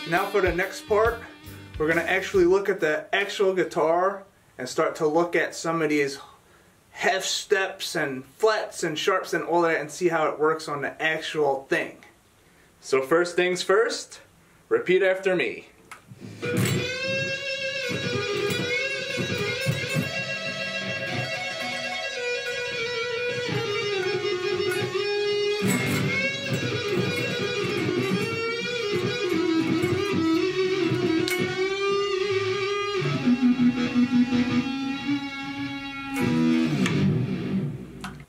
Now for the next part, we're going to actually look at the actual guitar and start to look at some of these half steps and flats and sharps and all that and see how it works on the actual thing. So first things first, repeat after me.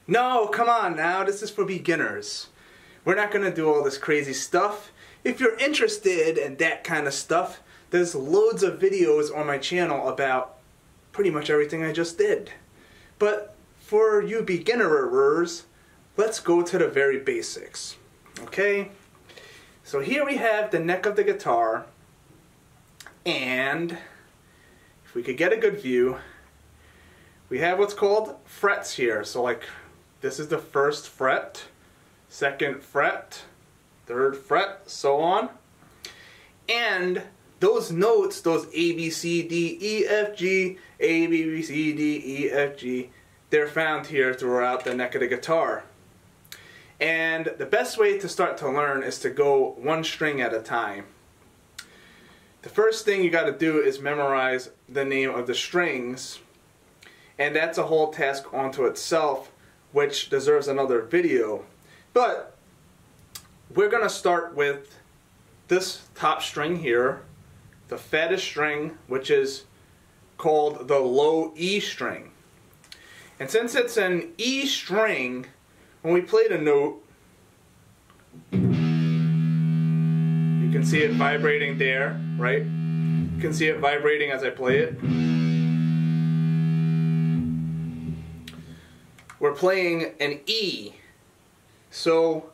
No, come on now, this is for beginners. We're not going to do all this crazy stuff. If you're interested in that kind of stuff, there's loads of videos on my channel about pretty much everything I just did. But for you beginnerers, let's go to the very basics. Okay? So here we have the neck of the guitar, and if we could get a good view, we have what's called frets here. So like, this is the first fret, second fret, third fret, so on. And those notes, those A, B, C, D, E, F, G, A, B, C, D, E, F, G, they're found here throughout the neck of the guitar. And the best way to start to learn is to go one string at a time. The first thing you got to do is memorize the name of the strings, and that's a whole task unto itself, which deserves another video. But we're going to start with this top string here, the fattest string, which is called the low E string. And since it's an E string, when we play the note, you can see it vibrating there, right? You can see it vibrating as I play it. We're playing an E. So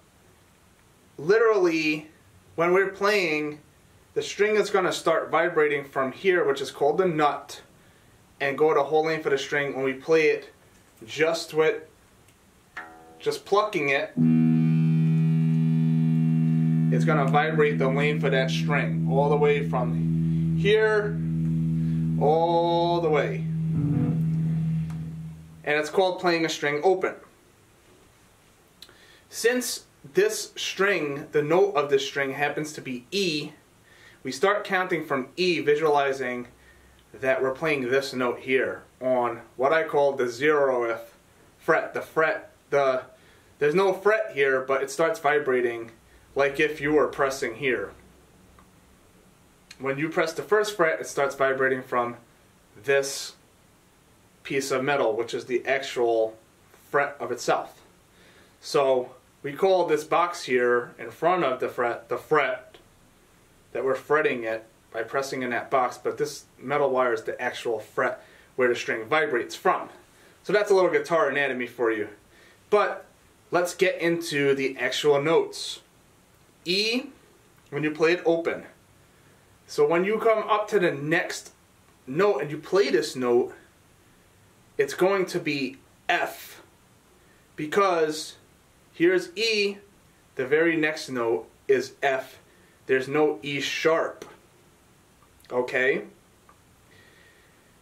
literally, when we're playing, the string is going to start vibrating from here, which is called the nut, and go the whole length of the string. When we play it just plucking it, it's going to vibrate the length of that string all the way from here all the way. And it's called playing a string open. Since this string, the note of this string happens to be E, we start counting from E, visualizing that we're playing this note here on what I call the 0th fret. There's no fret here, but it starts vibrating like if you were pressing here. When you press the first fret, it starts vibrating from this piece of metal, which is the actual fret of itself. So we call this box here in front of the fret that we're fretting it by pressing in that box, but this metal wire is the actual fret where the string vibrates from. So that's a little guitar anatomy for you. But let's get into the actual notes. E, when you play it open. So when you come up to the next note and you play this note, it's going to be F, because here's E, the very next note is F. There's no E sharp. Okay?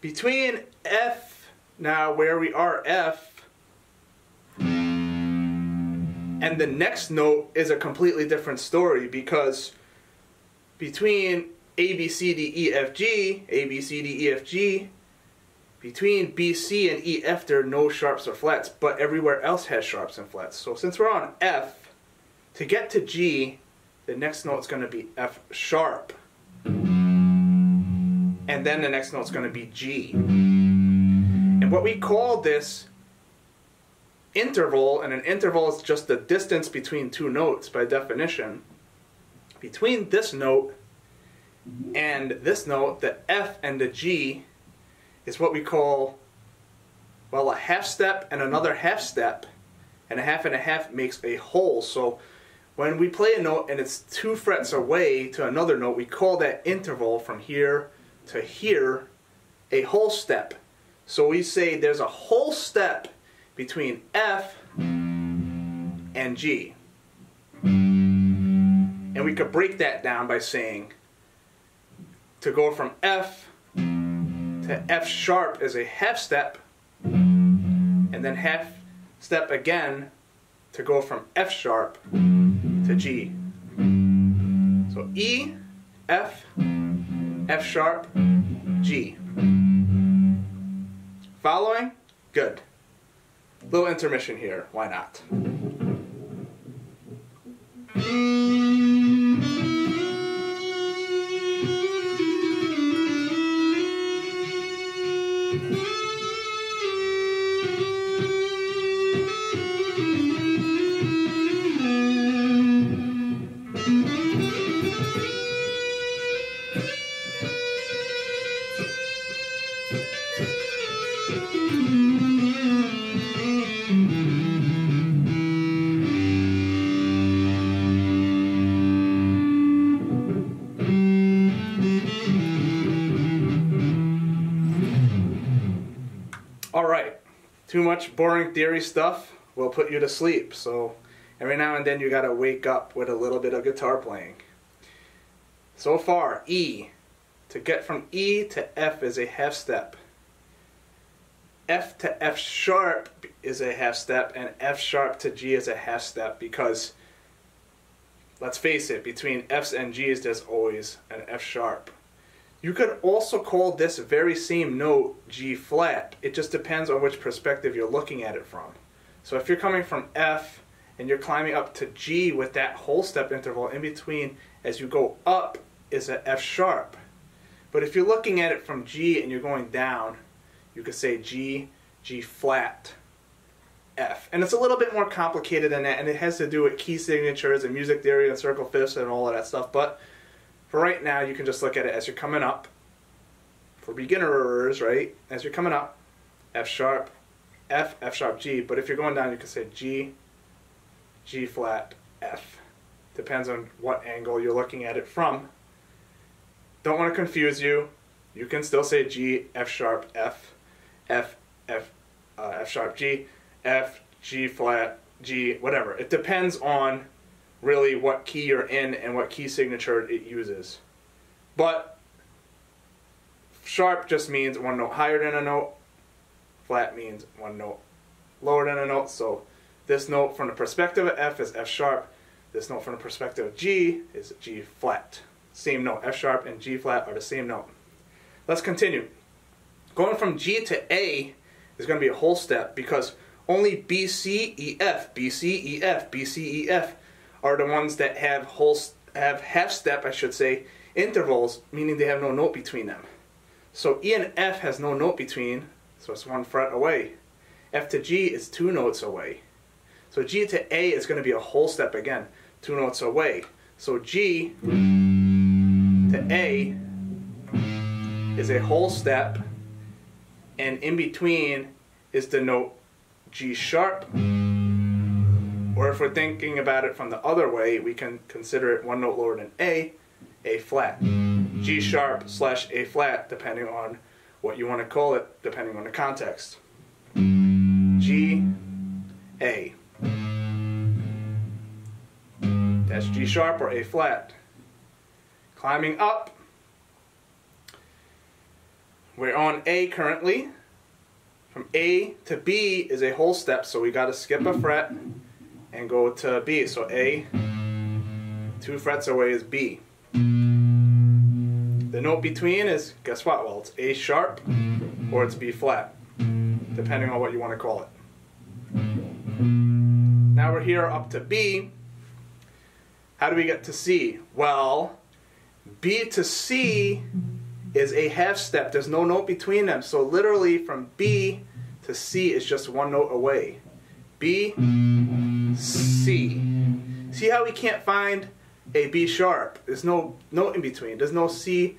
Between F, now where we are F, and the next note is a completely different story, because between A, B, C, D, E, F, G, A, B, C, D, E, F, G, between B, C, and E, F, there are no sharps or flats, but everywhere else has sharps and flats. So since we're on F, to get to G, the next note is going to be F sharp. And then the next note is going to be G. And what we call this interval, and an interval is just the distance between two notes by definition, between this note and this note, the F and the G, is what we call, well, a half step and another half step, and a half makes a whole. So when we play a note and it's 2 frets away to another note, we call that interval from here to here a whole step. So we say there's a whole step between F and G. And we could break that down by saying to go from F to F sharp is a half step, and then half step again to go from F sharp to G. So E, F, F sharp, G. Following? Good. Little intermission here, why not? Alright, too much boring theory stuff will put you to sleep, so every now and then you gotta wake up with a little bit of guitar playing. So far, E. To get from E to F is a half step. F to F sharp is a half step, and F sharp to G is a half step because, let's face it, between F's and G's there's always an F sharp. You could also call this very same note G flat. It just depends on which perspective you're looking at it from. So if you're coming from F and you're climbing up to G with that whole step interval in between as you go up is an F sharp. But if you're looking at it from G and you're going down, you could say G, G flat, F. And it's a little bit more complicated than that, and it has to do with key signatures and music theory and circle fifths and all of that stuff. But for right now, you can just look at it as you're coming up. For beginners, right? As you're coming up, F sharp, F, F sharp, G. But if you're going down, you can say G, G flat, F. Depends on what angle you're looking at it from. Don't want to confuse you. You can still say G, F sharp, F, F, F, F sharp, G, F, G flat, G, whatever. It depends on really what key you're in and what key signature it uses. But sharp just means one note higher than a note. Flat means one note lower than a note. So this note from the perspective of F is F sharp. This note from the perspective of G is G flat. Same note. F sharp and G flat are the same note. Let's continue. Going from G to A is going to be a whole step because only B, C, E, F, B, C, E, F, B, C, E, F are the ones that have half step, I should say, intervals, meaning they have no note between them. So E and F has no note between, so it's one fret away. F to G is two notes away. So G to A is going to be a whole step again, two notes away. So G to A is a whole step, and in between is the note G sharp. Or if we're thinking about it from the other way, we can consider it one note lower than A flat. G sharp slash A flat, depending on what you want to call it, depending on the context. G, A. That's G sharp or A flat. Climbing up, we're on A currently. From A to B is a whole step, so we got to skip a fret and go to B. So A, two frets away is B. The note between is, guess what? Well, it's A sharp or it's B flat, depending on what you want to call it. Now we're here up to B. How do we get to C? Well, B to C is a half step. There's no note between them. So literally from B to C is just one note away. B, C. See how we can't find a B sharp? There's no note in between. There's no C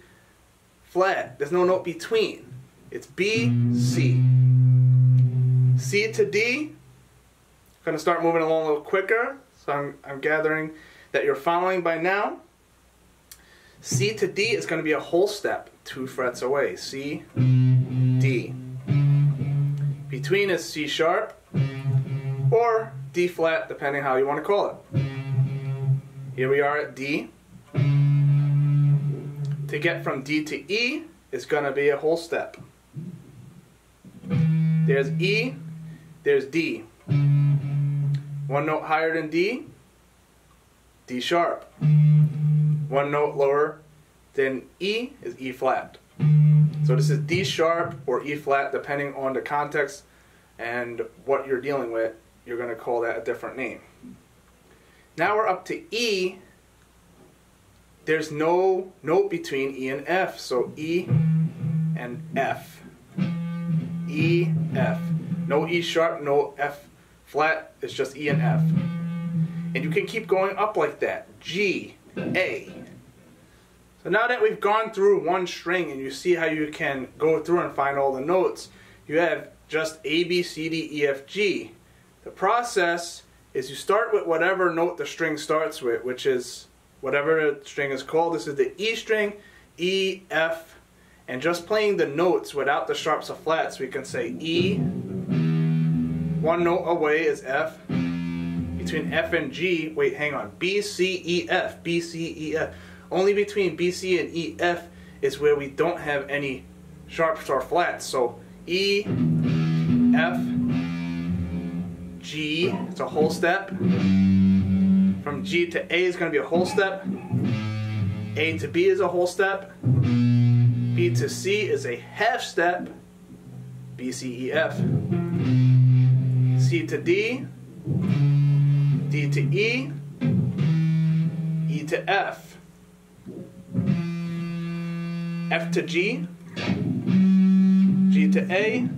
flat. There's no note between. It's B, C. C to D. I'm going to start moving along a little quicker. So I'm gathering that you're following by now. C to D is going to be a whole step, two frets away. C, D. Between is C sharp or D flat, depending how you want to call it. Here we are at D. To to get from D to E is going to be a whole step. There's E, there's D. One note higher than D, D sharp. One note lower than E is E flat. So this is D sharp or E flat, depending on the context and what you're dealing with. You're going to call that a different name. Now we're up to E. There's no note between E and F, so E and F. E, F. No E sharp, no F flat, it's just E and F. And you can keep going up like that. G, A. So now that we've gone through one string and you see how you can go through and find all the notes, you have just A, B, C, D, E, F, G. The process is you start with whatever note the string starts with, which is whatever the string is called. This is the E string, E, F, and just playing the notes without the sharps or flats, we can say E, one note away is F, between F and G, wait, hang on, B, C, E, F, B, C, E, F. Only between B, C, and E, F is where we don't have any sharps or flats. So E, F, G, it's a whole step. From G to A is going to be a whole step. A to B is a whole step. B to C is a half step. B, C, E, F. C to D. D to E. E to F. F to G. G to A.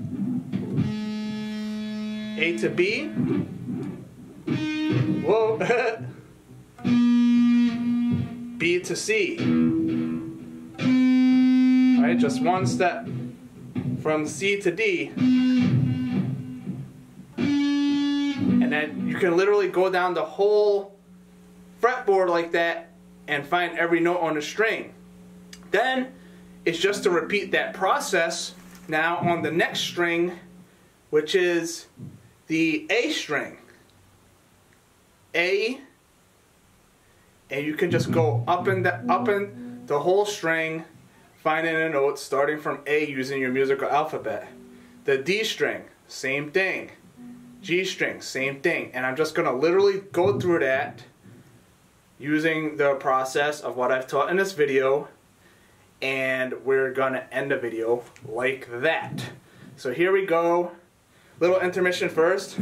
A to B. Whoa. B to C. Alright, just one step from C to D. And then you can literally go down the whole fretboard like that and find every note on the string. Then it's just to repeat that process now on the next string, which is the A string. A, and you can just go up and the whole string, finding a note starting from A using your musical alphabet. The D string, same thing. G string, same thing. And I'm just going to literally go through that using the process of what I've taught in this video, and we're going to end the video like that. So here we go. Little intermission first.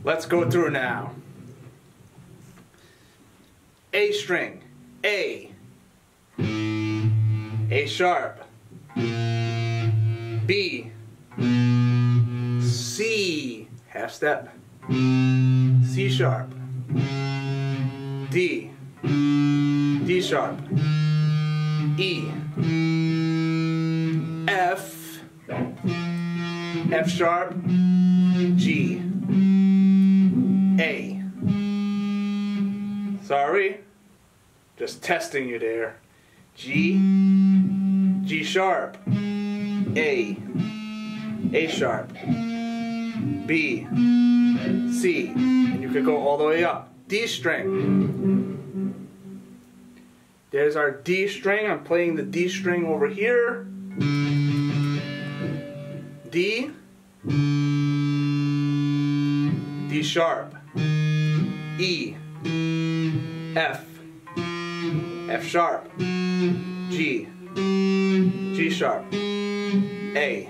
Let's go through now. A string, A. A sharp, B. C, half step, C sharp, D. D sharp, E. F. F sharp, G. A. Sorry, just testing you there. G, G sharp, A, A sharp, B, C, and you could go all the way up. D string. There's our D string. I'm playing the D string over here. D, D sharp, E, F, F sharp, G, G sharp, A,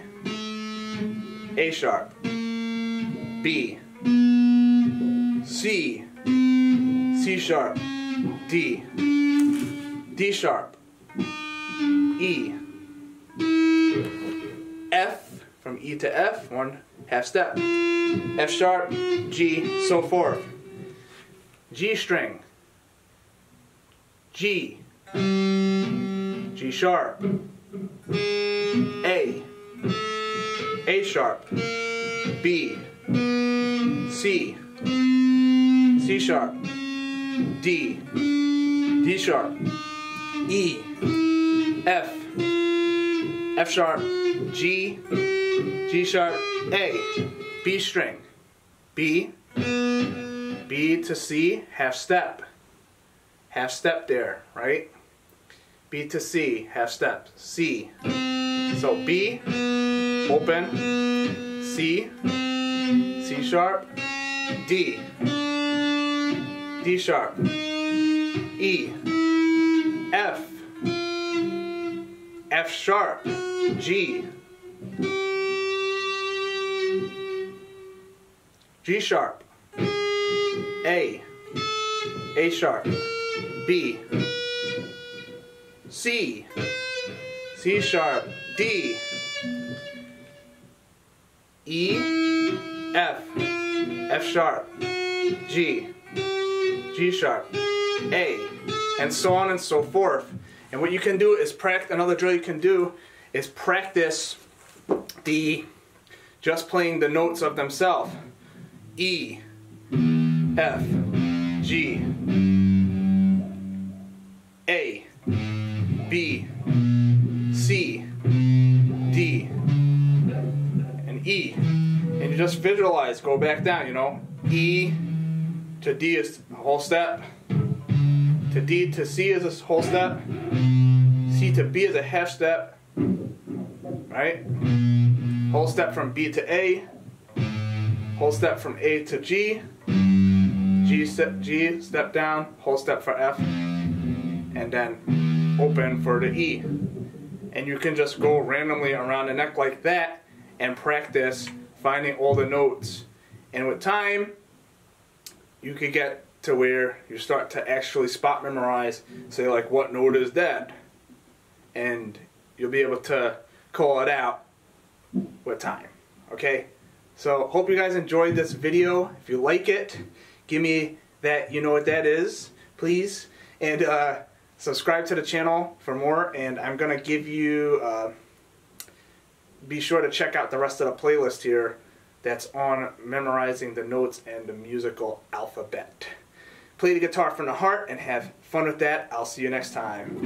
A sharp, B, C, C sharp, D, D sharp, E, F, from E to F, one half step, F sharp, G, so forth. G string, G, G sharp, A sharp, B, C, C sharp, D, D sharp, E, F, F sharp, G, G sharp, A, B string, B, B to C, half step there, right? B to C, half step, C. So B, open, C, C sharp, D, D sharp, E, F, F sharp, G, G sharp, A sharp, B, C, C sharp, D, E, F, F sharp, G, G sharp, A, and so on and so forth. And what you can do is another drill you can do is practice just playing the notes of themselves. E, F, G, A, B, C, D, and E. And you just visualize, go back down, you know. E to D is a whole step. To D to C is a whole step. C to B is a half step. Right? Whole step from B to A. Whole step from A to G. G step down. Whole step for F. And then open for the E. And you can just go randomly around the neck like that and practice finding all the notes. And with time, you could get to where you start to actually spot memorize, say like, what note is that? And you'll be able to call it out with time. Okay? So hope you guys enjoyed this video. If you like it, give me that, you know what that is, please. And subscribe to the channel for more. And I'm going to give you, be sure to check out the rest of the playlist here that's on memorizing the notes and the musical alphabet. Play the guitar from the heart and have fun with that. I'll see you next time.